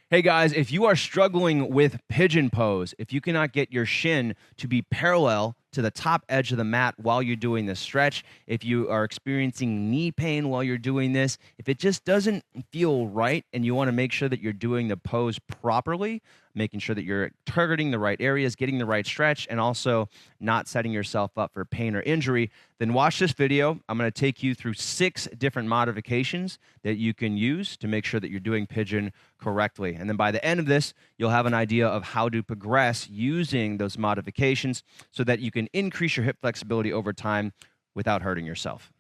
Hey guys, if you are struggling with pigeon pose, if you cannot get your shin to be parallel to the top edge of the mat while you're doing this stretch, if you are experiencing knee pain while you're doing this, if it just doesn't feel right and you want to make sure that you're doing the pose properly, making sure that you're targeting the right areas, getting the right stretch, and also not setting yourself up for pain or injury, then watch this video. I'm going to take you through 6 different modifications that you can use to make sure that you're doing pigeon correctly. And then by the end of this, you'll have an idea of how to progress using those modifications so that you can increase your hip flexibility over time without hurting yourself.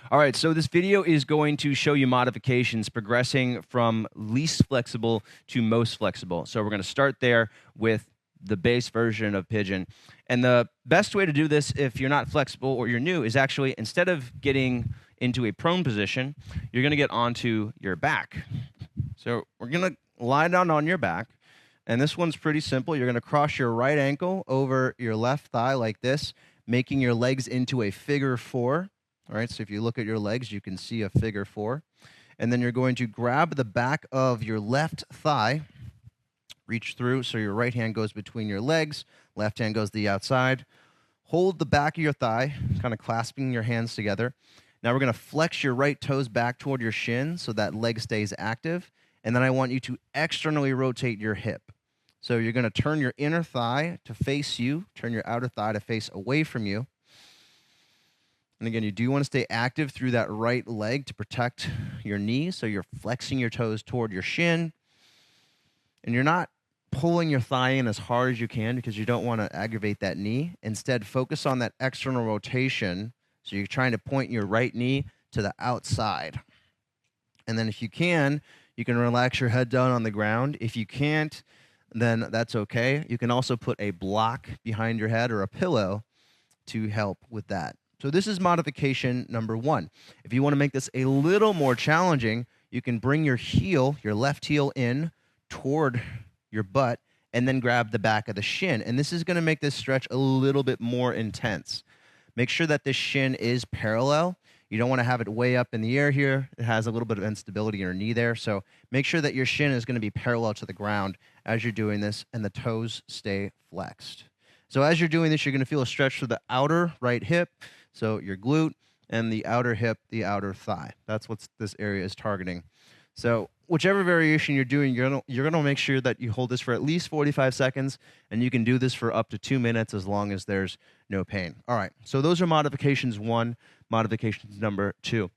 All right, so this video is going to show you modifications progressing from least flexible to most flexible. So we're going to start there with the base version of pigeon. And the best way to do this if you're not flexible or you're new is actually, instead of getting into a prone position, you're going to get onto your back. So we're going to lie down on your back. And this one's pretty simple. You're going to cross your right ankle over your left thigh like this, making your legs into a figure 4. All right, so if you look at your legs, you can see a figure 4. And then you're going to grab the back of your left thigh, reach through so your right hand goes between your legs, left hand goes to the outside. Hold the back of your thigh, kind of clasping your hands together. Now we're going to flex your right toes back toward your shin so that leg stays active. And then I want you to externally rotate your hip. So you're going to turn your inner thigh to face you, turn your outer thigh to face away from you. And again, you do want to stay active through that right leg to protect your knee. So you're flexing your toes toward your shin. And you're not pulling your thigh in as hard as you can because you don't want to aggravate that knee. Instead, focus on that external rotation. So you're trying to point your right knee to the outside. And then if you can relax your head down on the ground. If you can't, then that's okay. You can also put a block behind your head or a pillow to help with that. So this is modification number 1. If you want to make this a little more challenging, you can bring your heel, your left heel in toward your butt and then grab the back of the shin. And this is going to make this stretch a little bit more intense. Make sure that this shin is parallel. You don't want to have it way up in the air here. It has a little bit of instability in your knee there. So make sure that your shin is going to be parallel to the ground as you're doing this and the toes stay flexed. So as you're doing this, you're going to feel a stretch through the outer right hip, so your glute, and the outer hip, the outer thigh. That's what this area is targeting. So whichever variation you're doing, you're gonna make sure that you hold this for at least 45 seconds, and you can do this for up to 2 minutes as long as there's no pain. All right, so those are modifications 1, modifications number 2.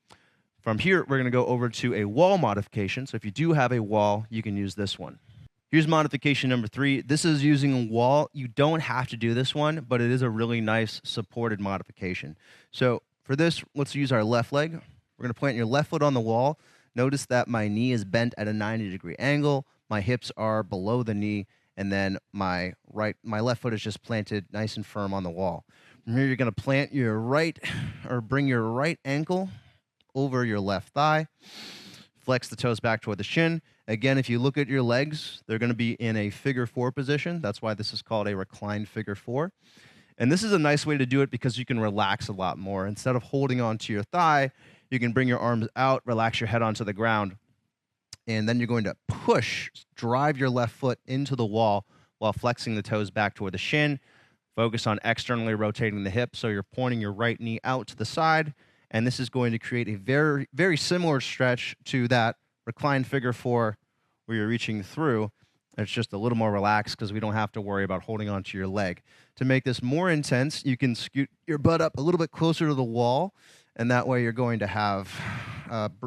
From here, we're going to go over to a wall modification. So if you do have a wall, you can use this one. Here's modification number 3. This is using a wall. You don't have to do this one, but it is a really nice supported modification. So for this, let's use our left leg. We're going to plant your left foot on the wall. Notice that my knee is bent at a 90-degree angle. My hips are below the knee, and then my left foot is just planted nice and firm on the wall. From here, you're going to plant your bring your right ankle over your left thigh. Flex the toes back toward the shin. Again, if you look at your legs, they're going to be in a figure 4 position. That's why this is called a reclined figure 4. And this is a nice way to do it because you can relax a lot more. Instead of holding onto your thigh, you can bring your arms out, relax your head onto the ground, and then you're going to drive your left foot into the wall while flexing the toes back toward the shin. Focus on externally rotating the hip, so you're pointing your right knee out to the side, and this is going to create a very, very similar stretch to that reclined figure 4 where you're reaching through. It's just a little more relaxed because we don't have to worry about holding onto your leg. To make this more intense, you can scoot your butt up a little bit closer to the wall, and that way you're going to have,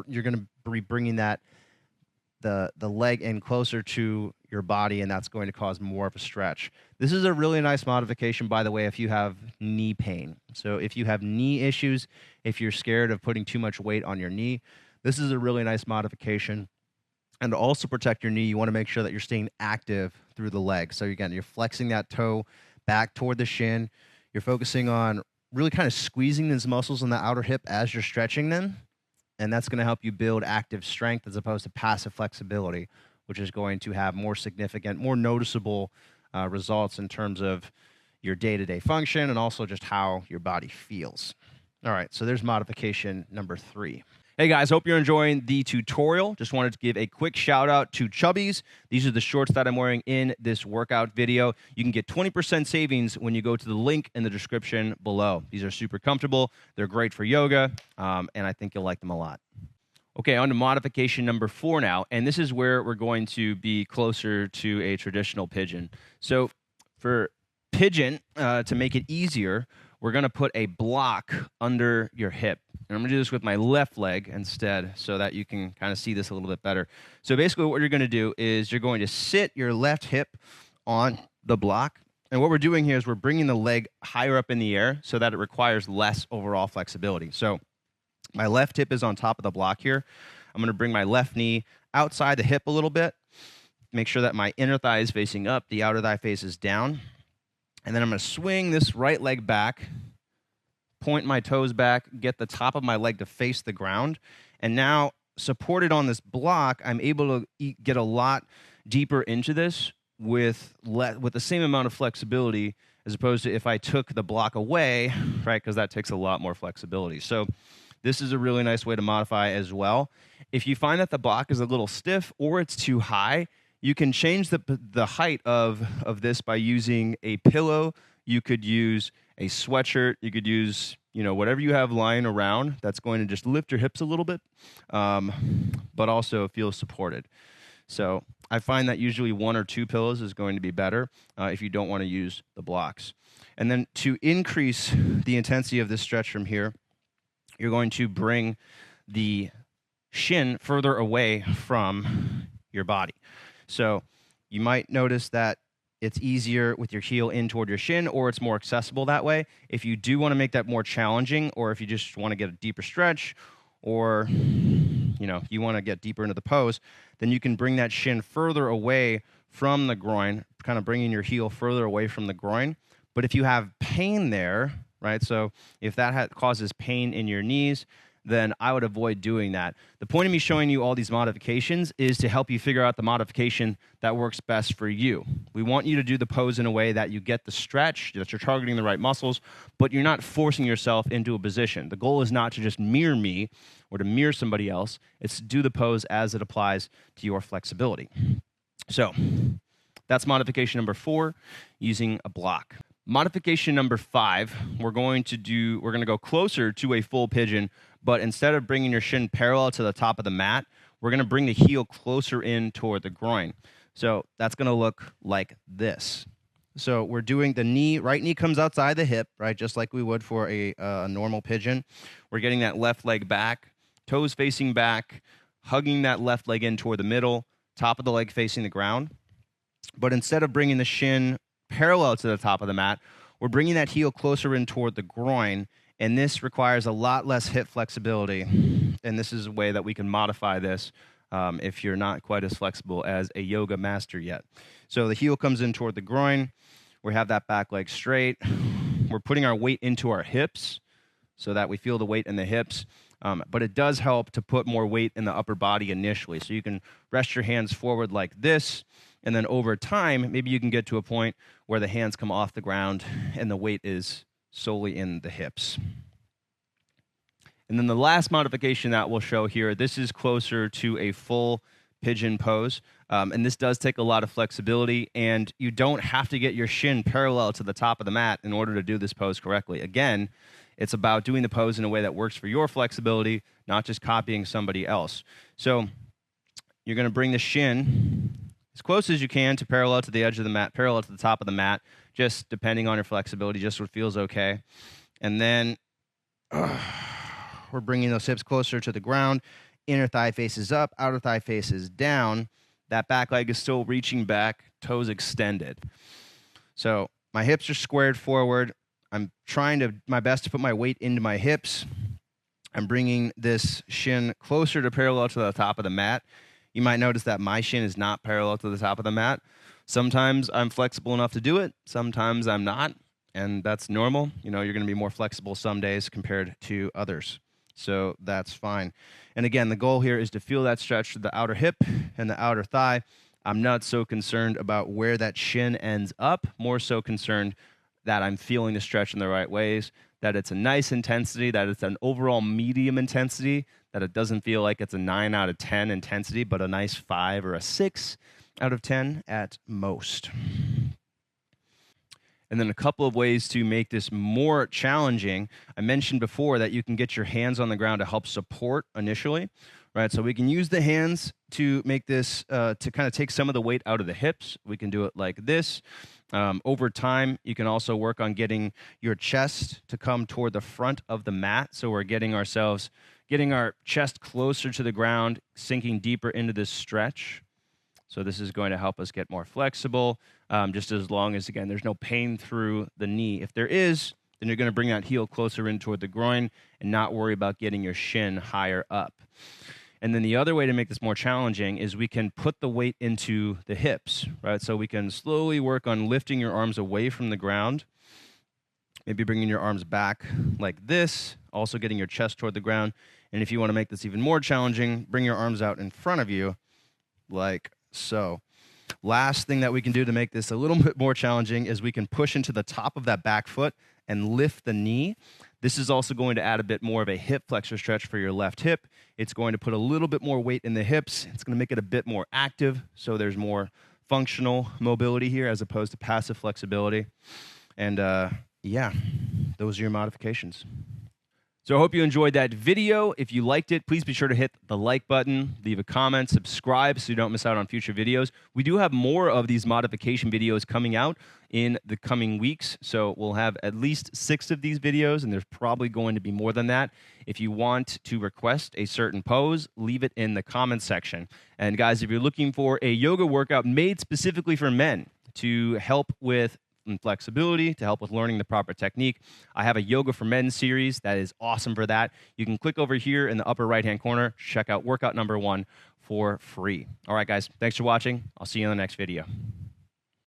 you're going to be bringing the leg in closer to your body, and that's going to cause more of a stretch. This is a really nice modification, by the way, if you have knee pain. So if you have knee issues, if you're scared of putting too much weight on your knee, this is a really nice modification. And to also protect your knee, you want to make sure that you're staying active through the leg. So again, you're flexing that toe back toward the shin. You're focusing on really kind of squeezing these muscles in the outer hip as you're stretching them. And that's going to help you build active strength as opposed to passive flexibility, which is going to have more significant, more noticeable results in terms of your day-to-day function and also just how your body feels. All right, so there's modification number 3. Hey guys, hope you're enjoying the tutorial. Just wanted to give a quick shout out to Chubbies. These are the shorts that I'm wearing in this workout video. You can get 20% savings when you go to the link in the description below. These are super comfortable. They're great for yoga, and I think you'll like them a lot. Okay, on to modification number 4 now, and this is where we're going to be closer to a traditional pigeon. So for pigeon, to make it easier, we're going to put a block under your hip. And I'm going to do this with my left leg instead so that you can kind of see this a little bit better. So basically what you're going to do is you're going to sit your left hip on the block. And what we're doing here is we're bringing the leg higher up in the air so that it requires less overall flexibility. So my left hip is on top of the block here. I'm going to bring my left knee outside the hip a little bit. Make sure that my inner thigh is facing up, the outer thigh faces down. And then I'm going to swing this right leg back, point my toes back, get the top of my leg to face the ground. And now, supported on this block, I'm able to get a lot deeper into this with the same amount of flexibility as opposed to if I took the block away, right, because that takes a lot more flexibility. So this is a really nice way to modify as well. If you find that the block is a little stiff or it's too high, you can change the height of this by using a pillow. You could use a sweatshirt. You could use, whatever you have lying around that's going to just lift your hips a little bit, but also feel supported. So I find that usually 1 or 2 pillows is going to be better if you don't want to use the blocks. And then to increase the intensity of this stretch from here, you're going to bring the shin further away from your body. So you might notice that it's easier with your heel in toward your shin, or it's more accessible that way. If you do want to make that more challenging, or if you just want to get a deeper stretch, or you want to get deeper into the pose, then you can bring that shin further away from the groin, kind of bringing your heel further away from the groin. But if you have pain there, right, so if that causes pain in your knees, then I would avoid doing that. The point of me showing you all these modifications is to help you figure out the modification that works best for you. We want you to do the pose in a way that you get the stretch, that you're targeting the right muscles, but you're not forcing yourself into a position. The goal is not to just mirror me or to mirror somebody else. It's to do the pose as it applies to your flexibility. So that's modification number 4, using a block. Modification number 5, we're going to go closer to a full pigeon, but instead of bringing your shin parallel to the top of the mat, we're going to bring the heel closer in toward the groin. So that's going to look like this. So we're doing the right knee comes outside the hip, right, just like we would for a normal pigeon. We're getting that left leg back, toes facing back, hugging that left leg in toward the middle, top of the leg facing the ground. But instead of bringing the shin parallel to the top of the mat, we're bringing that heel closer in toward the groin, and this requires a lot less hip flexibility. And this is a way that we can modify this if you're not quite as flexible as a yoga master yet. So the heel comes in toward the groin. We have that back leg straight. We're putting our weight into our hips so that we feel the weight in the hips. But it does help to put more weight in the upper body initially. So you can rest your hands forward like this, and then over time, maybe you can get to a point where the hands come off the ground and the weight is solely in the hips. And then the last modification that we'll show here, this is closer to a full pigeon pose. And this does take a lot of flexibility, and you don't have to get your shin parallel to the top of the mat in order to do this pose correctly. Again, it's about doing the pose in a way that works for your flexibility, not just copying somebody else. So you're going to bring the shin as close as you can to parallel to the edge of the mat, parallel to the top of the mat, just depending on your flexibility, just what feels okay. And then we're bringing those hips closer to the ground. Inner thigh faces up, outer thigh faces down. That back leg is still reaching back, toes extended. So my hips are squared forward. I'm trying my best to put my weight into my hips. I'm bringing this shin closer to parallel to the top of the mat. You might notice that my shin is not parallel to the top of the mat. Sometimes I'm flexible enough to do it. Sometimes I'm not, and that's normal. You're going to be more flexible some days compared to others. So that's fine. And again, the goal here is to feel that stretch to the outer hip and the outer thigh. I'm not so concerned about where that shin ends up, more so concerned that I'm feeling the stretch in the right ways, that it's a nice intensity, that it's an overall medium intensity, that it doesn't feel like it's a 9 out of 10 intensity, but a nice 5 or a 6 out of 10 at most. And then a couple of ways to make this more challenging. I mentioned before that you can get your hands on the ground to help support initially, right? So we can use the hands to make this, to kind of take some of the weight out of the hips. We can do it like this. Over time, you can also work on getting your chest to come toward the front of the mat. So we're getting our chest closer to the ground, sinking deeper into this stretch. So this is going to help us get more flexible, just as long as, again, there's no pain through the knee. If there is, then you're going to bring that heel closer in toward the groin and not worry about getting your shin higher up. And then the other way to make this more challenging is we can put the weight into the hips, right? So we can slowly work on lifting your arms away from the ground, maybe bringing your arms back like this, also getting your chest toward the ground. And if you want to make this even more challenging, bring your arms out in front of you like so. Last thing that we can do to make this a little bit more challenging is we can push into the top of that back foot and lift the knee. This is also going to add a bit more of a hip flexor stretch for your left hip. It's going to put a little bit more weight in the hips. It's going to make it a bit more active, so there's more functional mobility here as opposed to passive flexibility. And yeah, those are your modifications. So I hope you enjoyed that video. If you liked it, please be sure to hit the like button, leave a comment, subscribe so you don't miss out on future videos. We do have more of these modification videos coming out in the coming weeks. So we'll have at least 6 of these videos, and there's probably going to be more than that. If you want to request a certain pose, leave it in the comments section. And guys, if you're looking for a yoga workout made specifically for men to help with and flexibility, to help with learning the proper technique, I have a Yoga for Men series that is awesome for that. You can click over here in the upper right-hand corner, check out workout number 1 for free. All right, guys, thanks for watching. I'll see you in the next video.